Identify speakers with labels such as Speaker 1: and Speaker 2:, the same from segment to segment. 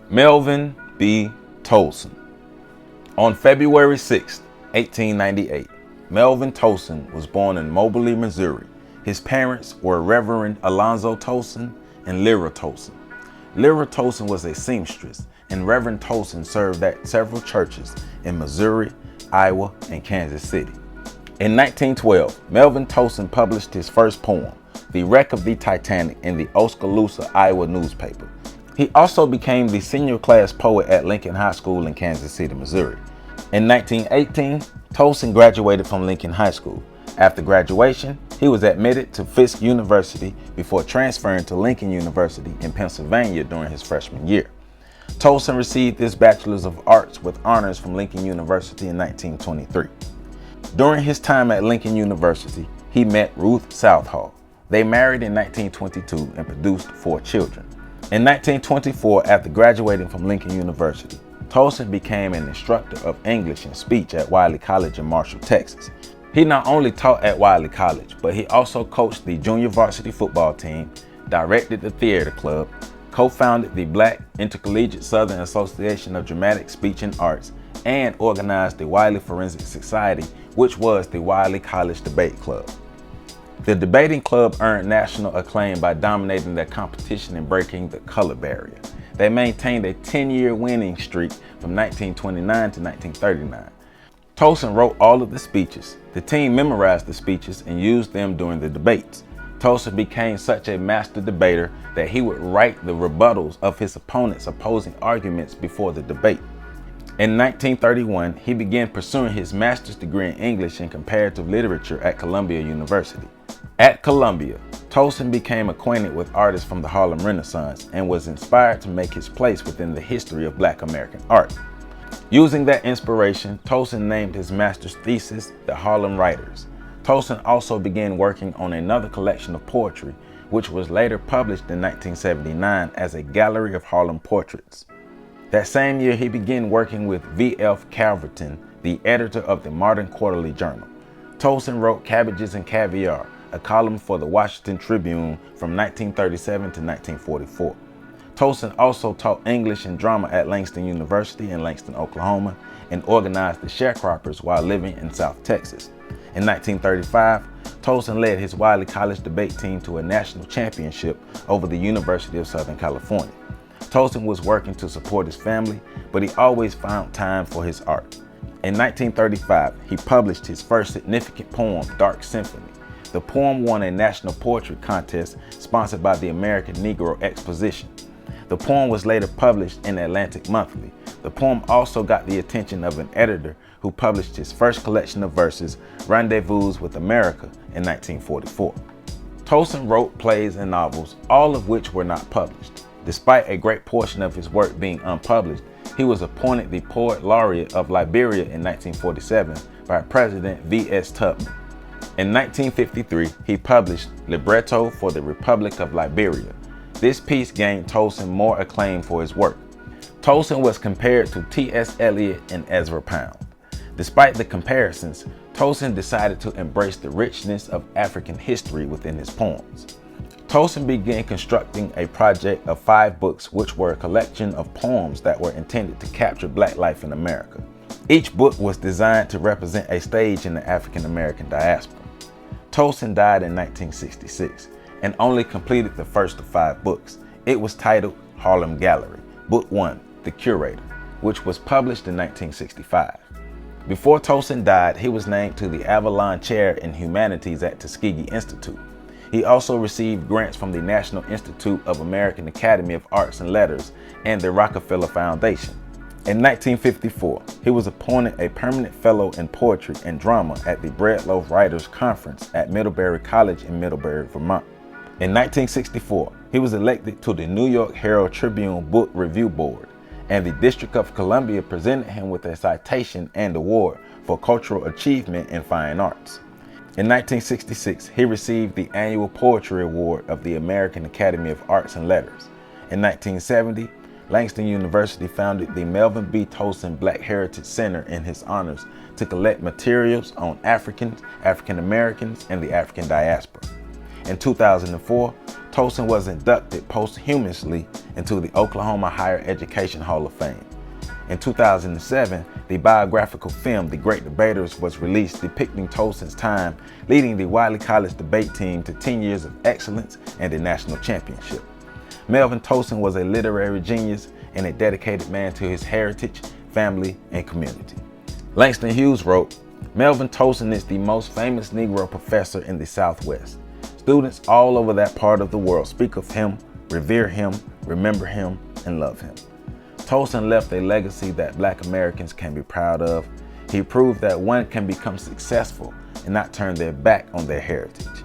Speaker 1: Melvin B. Tolson. On February 6, 1898, Melvin Tolson was born in Moberly, Missouri. His parents were Reverend Alonzo Tolson and Lyra Tolson. Lyra Tolson was a seamstress, and Reverend Tolson served at several churches in Missouri, Iowa, and Kansas City. In 1912, Melvin Tolson published his first poem, The Wreck of the Titanic, in the Oskaloosa, Iowa newspaper. He also became the senior class poet at Lincoln High School in Kansas City, Missouri. In 1918, Tolson graduated from Lincoln High School. After graduation, he was admitted to Fisk University before transferring to Lincoln University in Pennsylvania during his freshman year. Tolson received his Bachelor's of Arts with honors from Lincoln University in 1923. During his time at Lincoln University, he met Ruth Southall. They married in 1922 and produced 4 children. In 1924, after graduating from Lincoln University, Tolson became an instructor of English and speech at Wiley College in Marshall, Texas. He not only taught at Wiley College, but he also coached the junior varsity football team, directed the theater club, co-founded the Black Intercollegiate Southern Association of Dramatic Speech and Arts, and organized the Wiley Forensic Society, which was the Wiley College Debate Club. The debating club earned national acclaim by dominating their competition and breaking the color barrier. They maintained a 10-year winning streak from 1929 to 1939. Tolson wrote all of the speeches. The team memorized the speeches and used them during the debates. Tolson became such a master debater that he would write the rebuttals of his opponents' opposing arguments before the debate. In 1931, he began pursuing his master's degree in English and comparative literature at Columbia University. At Columbia, Tolson became acquainted with artists from the Harlem Renaissance and was inspired to make his place within the history of Black American art. Using that inspiration, Tolson named his master's thesis The Harlem Writers. Tolson also began working on another collection of poetry, which was later published in 1979 as a gallery of Harlem portraits. That same year, he began working with V.F. Calverton, the editor of the Modern Quarterly Journal. Tolson wrote Cabbages and Caviar, a column for the Washington Tribune from 1937 to 1944. Tolson also taught English and drama at Langston University in Langston, Oklahoma, and organized the Sharecroppers while living in South Texas. In 1935, Tolson led his Wiley College debate team to a national championship over the University of Southern California. Tolson was working to support his family, but he always found time for his art. In 1935, he published his first significant poem, Dark Symphony. The poem won a national poetry contest sponsored by the American Negro Exposition. The poem was later published in Atlantic Monthly. The poem also got the attention of an editor who published his first collection of verses, Rendezvous with America, in 1944. Tolson wrote plays and novels, all of which were not published. Despite a great portion of his work being unpublished, he was appointed the Poet Laureate of Liberia in 1947 by President V.S. Tubman. In 1953, he published Libretto for the Republic of Liberia. This piece gained Tolson more acclaim for his work. Tolson was compared to T.S. Eliot and Ezra Pound. Despite the comparisons, Tolson decided to embrace the richness of African history within his poems. Tolson began constructing a project of 5 books, which were a collection of poems that were intended to capture Black life in America. Each book was designed to represent a stage in the African American diaspora. Tolson died in 1966 and only completed the first of 5 books. It was titled Harlem Gallery, Book 1, The Curator, which was published in 1965. Before Tolson died, he was named to the Avalon Chair in Humanities at Tuskegee Institute. He also received grants from the National Institute of American Academy of Arts and Letters and the Rockefeller Foundation. In 1954, he was appointed a permanent fellow in poetry and drama at the Breadloaf Writers Conference at Middlebury College in Middlebury, Vermont. In 1964, he was elected to the New York Herald Tribune Book Review Board, and the District of Columbia presented him with a citation and award for cultural achievement in fine arts. In 1966, he received the annual Poetry Award of the American Academy of Arts and Letters. In 1970, Langston University founded the Melvin B. Tolson Black Heritage Center in his honors to collect materials on Africans, African Americans, and the African diaspora. In 2004, Tolson was inducted posthumously into the Oklahoma Higher Education Hall of Fame. In 2007, the biographical film The Great Debaters was released, depicting Tolson's time leading the Wiley College debate team to 10 years of excellence and a national championship. Melvin Tolson was a literary genius and a dedicated man to his heritage, family, and community. Langston Hughes wrote, "Melvin Tolson is the most famous Negro professor in the Southwest. Students all over that part of the world speak of him, revere him, remember him, and love him. Tolson left a legacy that Black Americans can be proud of. He proved that one can become successful and not turn their back on their heritage.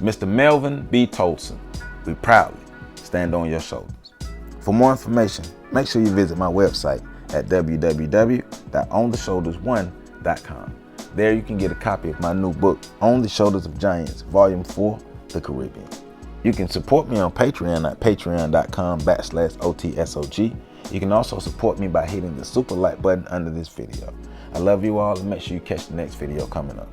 Speaker 1: Mr. Melvin B. Tolson, we proudly stand on your shoulders." For more information, make sure you visit my website at www.ontheshoulders1.com. There you can get a copy of my new book, On the Shoulders of Giants, Volume 4, The Caribbean. You can support me on Patreon at patreon.com/OTSOG. You can also support me by hitting the super like button under this video. I love you all, and make sure you catch the next video coming up.